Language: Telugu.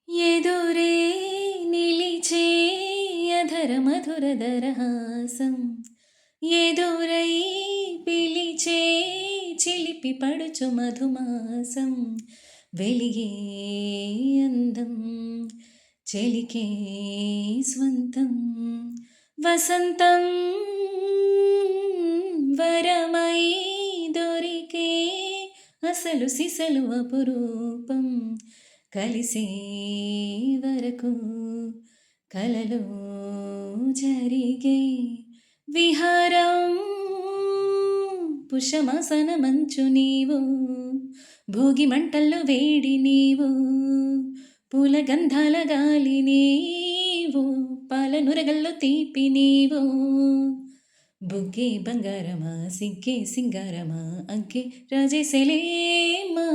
ఎదురే నిలిచే అధర మధుర దరహాసం ఎదురై పిలిచే చిలిపి పడుచు మధుమాసం వెలిగే అందం చెలికే స్వంతం వసంతం వరమై దొరికే అసలు సిసలు అపురూపం కలిసే వరకు కలలో జరిగే విహారం పుషమాసన మంచు నీవు భోగి మంటల్లో వేడి నీవు పూల గంధాల గాలి నీవు పాల నురగల్లో తీపి నీవు బుగ్గే బంగారమా సిగ్గే సింగారమా అంకే రాజేసెలేమా